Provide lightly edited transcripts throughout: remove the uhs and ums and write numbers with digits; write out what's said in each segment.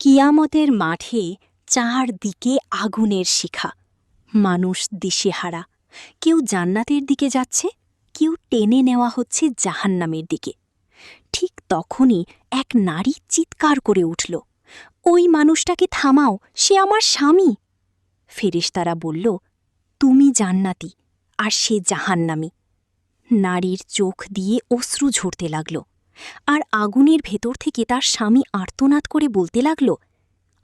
কিয়ামতের মাঠে চারদিকে আগুনের শিখা, মানুষ দিশেহারা। কেউ জান্নাতের দিকে যাচ্ছে, কেউ টেনে নেওয়া হচ্ছে জাহান্নামের দিকে। ঠিক তখনই এক নারী চিৎকার করে উঠল, ওই মানুষটাকে থামাও, সে আমার স্বামী। ফেরেশতারা বলল, তুমি জান্নাতি আর সে জাহান্নামী। নারীর চোখ দিয়ে অশ্রু ঝরতে লাগল, আর আগুনের ভেতর থেকে তার স্বামী আর্তনাদ করে বলতে লাগল,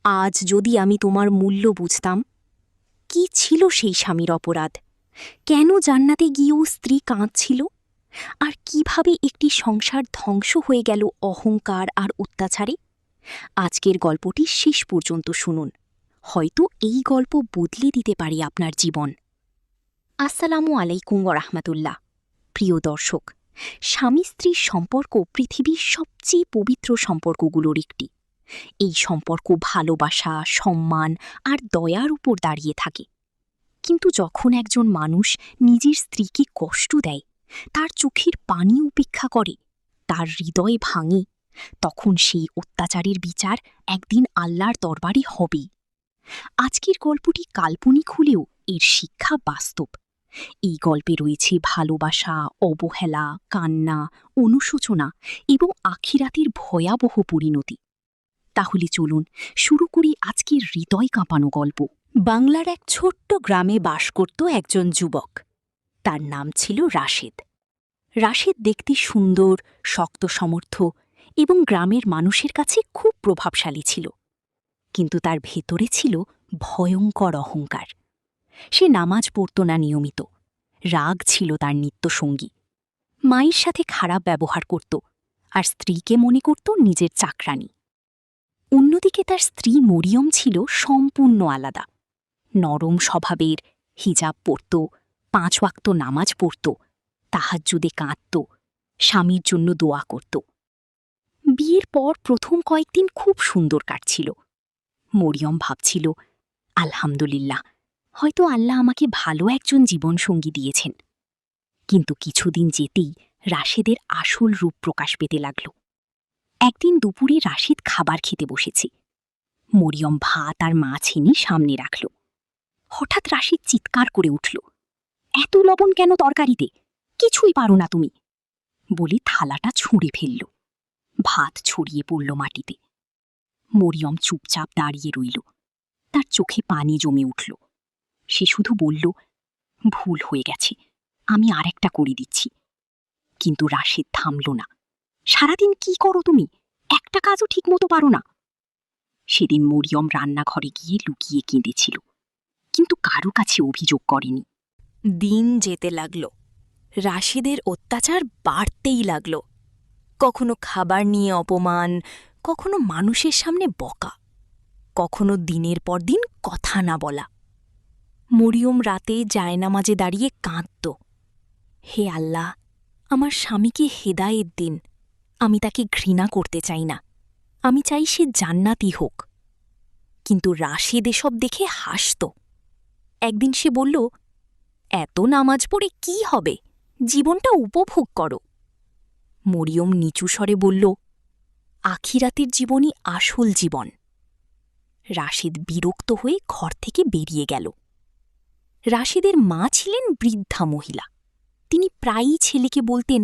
আজ যদি আমি তোমার মূল্য বুঝতাম। কি ছিল সেই স্বামীর অপরাধ? কেন জান্নাতে গিয়েও স্ত্রী কাঁদছিল? আর কিভাবে একটি সংসার ধ্বংস হয়ে গেল অহংকার আর অত্যাচারে? আজকের গল্পটি শেষ পর্যন্ত শুনুন, হয়তো এই গল্প বদলে দিতে পারে আপনার জীবন। আসসালামু আলাইকুম ওয়ারাহমাতুল্লাহ। প্রিয় দর্শক, স্বামী স্ত্রীর সম্পর্ক পৃথিবীর সবচেয়ে পবিত্র সম্পর্কগুলোর একটি। এই সম্পর্ক ভালোবাসা, সম্মান আর দয়ার উপর দাঁড়িয়ে থাকে। কিন্তু যখন একজন মানুষ নিজের স্ত্রীকে কষ্ট দেয়, তার চোখের পানি উপেক্ষা করে, তার হৃদয় ভাঙে, তখন সেই অত্যাচারের বিচার একদিন আল্লাহর দরবারে হবেই। আজকের গল্পটি কাল্পনিক হলেও এর শিক্ষা বাস্তব। এই গল্পে রয়েছে ভালোবাসা, অবহেলা, কান্না, অনুশোচনা এবং আখিরাতের ভয়াবহ পরিণতি। তাহলে চলুন শুরু করি আজকের হৃদয় কাঁপানো গল্প। বাংলার এক ছোট্ট গ্রামে বাস করত একজন যুবক। তার নাম ছিল রাশেদ। রাশেদ দেখতে সুন্দর, শক্ত সমর্থ এবং গ্রামের মানুষের কাছে খুব প্রভাবশালী ছিল। কিন্তু তার ভেতরে ছিল ভয়ঙ্কর অহংকার। সে নামাজ পড়ত না নিয়মিত, রাগ ছিল তার নিত্যসঙ্গী, মায়ের সাথে খারাপ ব্যবহার করত, আর স্ত্রীকে মনে করত নিজের চাকরানী। অন্যদিকে তার স্ত্রী মরিয়ম ছিল সম্পূর্ণ আলাদা। নরম স্বভাবের, হিজাব পরত, 5 ওয়াক্ত নামাজ পড়ত, তাহাজ্জুদে কাঁদত, স্বামীর জন্য দোয়া করত। বিয়ের পর প্রথম কয়েকদিন খুব সুন্দর কাটছিল। মরিয়ম ভাবছিল, আলহামদুলিল্লাহ, হয়তো আল্লাহ আমাকে ভালো একজন জীবনসঙ্গী দিয়েছেন। কিন্তু কিছুদিন যেতেই রাশেদের আসল রূপ প্রকাশ পেতে লাগল। একদিন দুপুরে রাশেদ খাবার খেতে বসেছে। মরিয়ম ভাত আর মাছ এনে সামনে রাখল। হঠাৎ রাশেদ চিৎকার করে উঠল, এত লবণ কেন তরকারিতে? কিছুই পারো না তুমি, বলে থালাটা ছুঁড়ে ফেলল। ভাত ছড়িয়ে পড়ল মাটিতে। মরিয়ম চুপচাপ দাঁড়িয়ে রইল, তার চোখে পানি জমে উঠল। সে শুধু বলল, ভুল হয়ে গেছে, আমি আরেকটা করে দিচ্ছি। কিন্তু রাশেদ থামল না। সারাদিন কি করো তুমি? একটা কাজও ঠিকমতো পারো না। সেদিন মরিয়ম রান্নাঘরে গিয়ে লুকিয়ে কেঁদেছিল, কিন্তু কারো কাছে অভিযোগ করেনি। দিন যেতে লাগল, রাশেদের অত্যাচার বাড়তেই লাগল। কখনো খাবার নিয়ে অপমান, কখনো মানুষের সামনে বকা, কখনো দিনের পর দিন কথা না বলা। মরিয়ম রাতে জায়নামাজে দাঁড়িয়ে কাঁদত, হে আল্লাহ, আমার স্বামীকে হেদায়েত দিন। আমি তাকে ঘৃণা করতে চাই না, আমি চাই সে জান্নাতি হোক। কিন্তু রাশেদ এসব দেখে হাসত। একদিন সে বলল, এত নামাজ পড়ে কি হবে, জীবনটা উপভোগ করো। মরিয়ম নিচু স্বরে বলল, আখিরাতের জীবনই আসল জীবন। রাশেদ বিরক্ত হয়ে ঘর থেকে বেরিয়ে গেল। রাশেদের মা ছিলেন বৃদ্ধা মহিলা। তিনি প্রায়ই ছেলেকে বলতেন,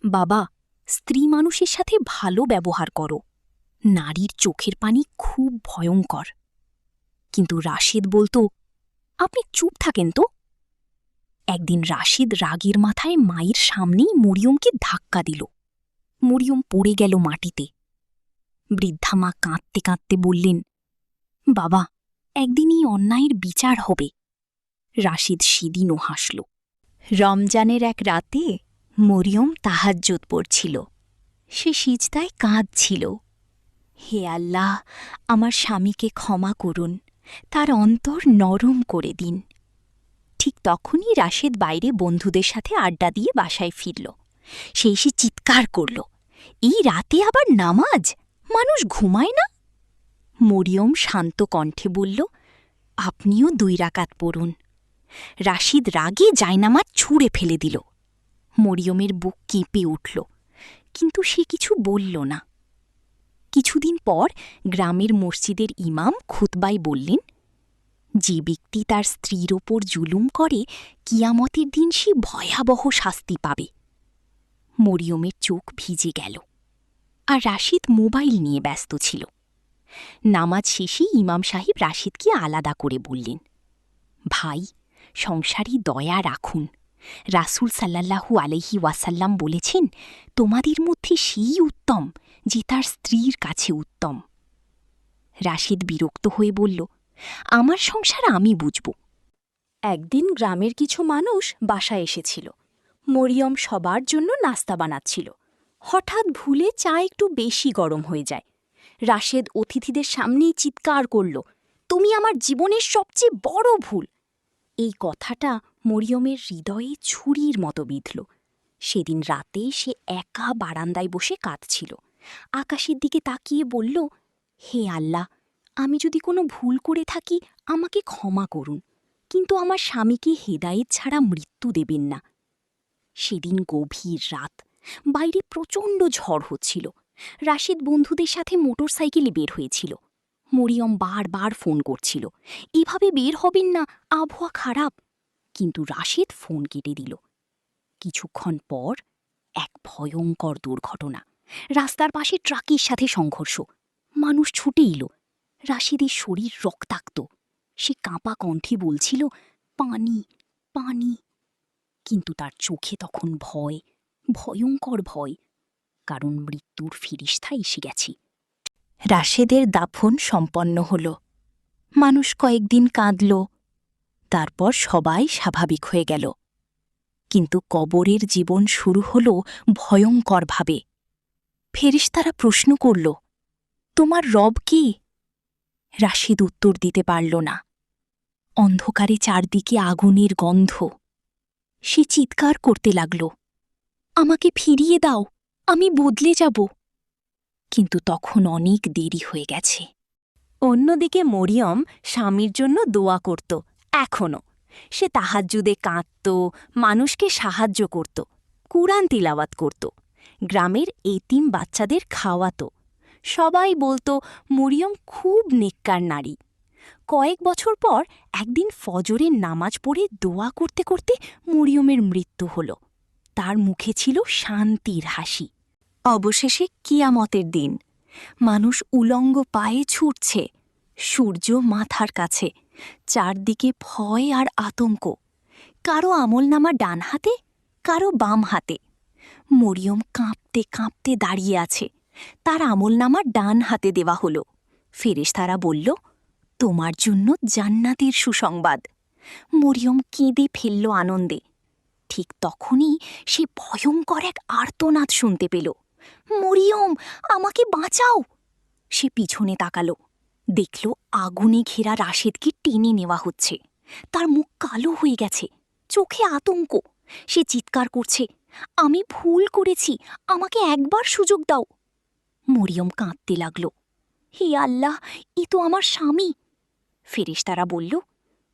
বাবা, স্ত্রী মানুষের সাথে ভালো ব্যবহার করো, নারীর চোখের পানি খুব ভয়ঙ্কর। কিন্তু রাশেদ বলত, আপনি চুপ থাকেন তো। একদিন রাশেদ রাগের মাথায় মায়ের সামনেই মরিয়মকে ধাক্কা দিল। মরিয়ম পড়ে গেল মাটিতে। বৃদ্ধা মা কাঁদতে কাঁদতে বললেন, বাবা, একদিন এই অন্যায়ের বিচার হবে। রাশেদ সেদিনও হাসল। রমজানের এক রাতে মরিয়ম তাহাজ্জুদ পড়ছিল। সে সিজদায় কাঁদছিল, হে আল্লাহ, আমার স্বামীকে ক্ষমা করুন, তার অন্তর নরম করে দিন। ঠিক তখনই রাশেদ বাইরে বন্ধুদের সাথে আড্ডা দিয়ে বাসায় ফিরল। সে এসে চিৎকার করল, এই রাতে আবার নামাজ? মানুষ ঘুমায় না? মরিয়ম শান্ত কণ্ঠে বলল, আপনিও 2 রাকাত পড়ুন। রাশেদ রাগে জায়নামাজ ছুঁড়ে ফেলে দিল। মরিয়মের বুক কেঁপে উঠল, কিন্তু সে কিছু বলল না। কিছুদিন পর গ্রামের মসজিদের ইমাম খুতবায় বললেন, যে ব্যক্তি তার স্ত্রীর ওপর জুলুম করে কিয়ামতের দিন সে ভয়াবহ শাস্তি পাবে। মরিয়মের চোখ ভিজে গেল, আর রাশিদ মোবাইল নিয়ে ব্যস্ত ছিল। নামাজ শেষে ইমাম সাহেব রাশিদকে আলাদা করে বললেন, ভাই, সংসারী দয়া রাখুন। রাসূল সাল্লাল্লাহু আলাইহি ওয়াসাল্লাম বলেছেন, তোমাদের মধ্যে সেই উত্তম যে তার স্ত্রীর কাছে উত্তম। রাশিদ বিরক্ত হয়ে বলল, আমার সংসার আমি বুঝব। একদিন গ্রামের কিছু মানুষ বাসায় এসেছিল। মরিয়ম সবার জন্য নাস্তা বানাচ্ছিল। হঠাৎ ভুলে চা একটু বেশি গরম হয়ে যায়। রাশেদ অতিথিদের সামনেই চিৎকার করল, তুমি আমার জীবনের সবচেয়ে বড় ভুল। এই কথাটা মরিয়মের হৃদয়ে ছুরির মতো বিঁধল। সেদিন রাতে সে একা বারান্দায় বসে কাঁদছিল। আকাশের দিকে তাকিয়ে বলল, হে আল্লাহ, আমি যদি কোনো ভুল করে থাকি আমাকে ক্ষমা করুন, কিন্তু আমার স্বামীকে হেদায়েত ছাড়া মৃত্যু দেবেন না। সেদিন গভীর রাত, বাইরে প্রচণ্ড ঝড় হচ্ছিল। রাশিদ বন্ধুদের সাথে মোটরসাইকেলে বের হয়েছিল। মরিয়ম বারবার ফোন করছিল, এভাবে বের হবেন না, আবহাওয়া খারাপ। কিন্তু রাশিদ ফোন কেটে দিল। কিছুক্ষণ পর এক ভয়ঙ্কর দুর্ঘটনা। রাস্তার পাশে ট্রাকের সাথে সংঘর্ষ। মানুষ ছুটে এলো। রাশিদের শরীর রক্তাক্ত। সে কাঁপা কণ্ঠে বলছিল, পানি, পানি। কিন্তু তার চোখে তখন ভয়, ভয়ঙ্কর ভয়, কারণ মৃত্যুর ফিরিস্তা এসে গেছে। রাশেদের দাফন সম্পন্ন হল। মানুষ কয়েকদিন কাঁদল, তারপর সবাই স্বাভাবিক হয়ে গেল। কিন্তু কবরের জীবন শুরু হল ভয়ঙ্করভাবে। ফেরেশতারা প্রশ্ন করল, তোমার রব কে? রাশিদ উত্তর দিতে পারল না। অন্ধকারে চারদিকে আগুনের গন্ধ। সে চিৎকার করতে লাগল, আমাকে ফিরিয়ে দাও, আমি বদলে যাব। কিন্তু তখন অনেক দেরি হয়ে গেছে। অন্যদিকে মরিয়ম স্বামীর জন্য দোয়া করত। এখনও সে তাহাজ্জুদে কাঁদত, মানুষকে সাহায্য করত, কুরআন তিলাওয়াত করত, গ্রামের এতিম বাচ্চাদের খাওয়াত। সবাই বলতো মরিয়ম খুব নেককার নারী। কয়েক বছর পর একদিন ফজরের নামাজ পড়ে দোয়া করতে করতে মরিয়মের মৃত্যু হল। তার মুখে ছিল শান্তির হাসি। অবশেষে কিয়ামতের দিন। মানুষ উলঙ্গ পায়ে ছুটছে, সূর্য মাথার কাছে, চারদিকে ভয় আর আতঙ্ক। কারো আমলনামা ডান হাতে, কারো বাম হাতে। মরিয়ম কাঁপতে কাঁপতে দাঁড়িয়ে আছে। তার আমলনামা ডান হাতে দেওয়া হল। ফেরেশতারা বলল, তোমার জন্য জান্নাতের সুসংবাদ। মরিয়ম কেঁদে ফেলল আনন্দে। ঠিক তখনই সে ভয়ঙ্কর এক আর্তনাদ শুনতে পেল, মরিয়ম, আমাকে বাঁচাও। সে পিছনে তাকালো, দেখল আগুনে ঘেরা রাশেদকে টেনে নেওয়া হচ্ছে। তার মুখ কালো হয়ে গেছে, চোখে আতঙ্ক। সে চিৎকার করছে, আমি ভুল করেছি, আমাকে একবার সুযোগ দাও। মরিয়ম কাঁদতে লাগল, হে আল্লাহ, এ তো আমার স্বামী। ফেরেশতারা বলল,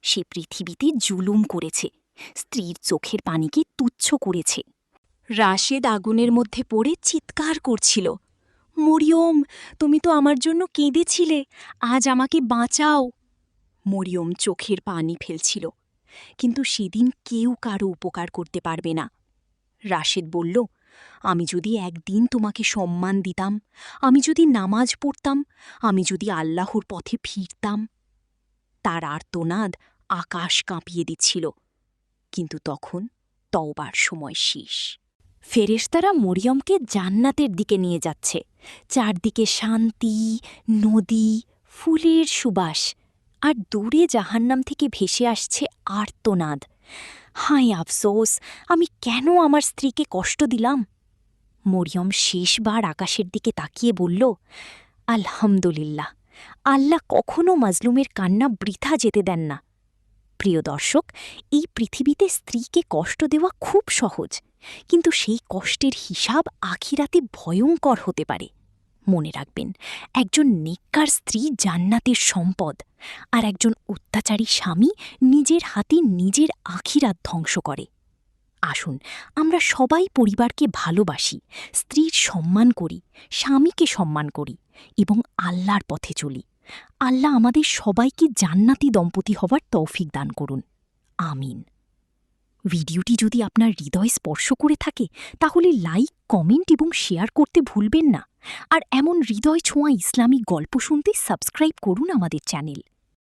সে পৃথিবীতে জুলুম করেছে, স্ত্রীর চোখের পানিকে তুচ্ছ করেছে। রাশেদ আগুনের মধ্যে পড়ে চিৎকার করছিল, মরিয়ম, তুমি তো আমার জন্য কেঁদেছিলে, আজ আমাকে বাঁচাও। মরিয়ম চোখের পানি ফেলছিল, কিন্তু সেদিন কেউ কারো উপকার করতে পারবে না। রাশেদ বলল, আমি যদি একদিন তোমাকে সম্মান দিতাম, আমি যদি নামাজ পড়তাম, আমি যদি আল্লাহর পথে ফিরতাম। তার আর্তনাদ আকাশ কাঁপিয়ে দিচ্ছিল। কিন্তু তখন তওবার সময় শেষ। ফেরেশতারা মরিয়মকে জান্নাতের দিকে নিয়ে যাচ্ছে। চারদিকে শান্তি, নদী, ফুলের সুবাস, আর দূরে জাহান্নাম থেকে ভেসে আসছে আর্তনাদ, হায় আফসোস, আমি কেন আমার স্ত্রীকে কষ্ট দিলাম। মরিয়ম শেষবার আকাশের দিকে তাকিয়ে বলল, আলহামদুলিল্লাহ, আল্লাহ কখনো মাজলুমের কান্না বৃথা যেতে দেন না। প্রিয় দর্শক, এই পৃথিবীতে স্ত্রীকে কষ্ট দেওয়া খুব সহজ, কিন্তু সেই কষ্টের হিসাব আখিরাতে ভয়ঙ্কর হতে পারে। মনে রাখবেন, একজন নেককার স্ত্রী জান্নাতের সম্পদ, আর একজন অত্যাচারী স্বামী নিজের হাতে নিজের আখিরাত ধ্বংস করে। আসুন আমরা সবাই পরিবারকে ভালোবাসি, স্ত্রীর সম্মান করি, স্বামীকে সম্মান করি এবং আল্লাহর পথে চলি। আল্লাহ আমাদের সবাইকে জান্নাতি দম্পতি হবার তৌফিক দান করুন। আমিন। ভিডিওটি যদি আপনার হৃদয় স্পর্শ করে থাকে তাহলে লাইক, কমেন্ট এবং শেয়ার করতে ভুলবেন না। আর এমন হৃদয় ছোঁয়া ইসলামিক গল্প শুনতে সাবস্ক্রাইব করুন আমাদের চ্যানেল।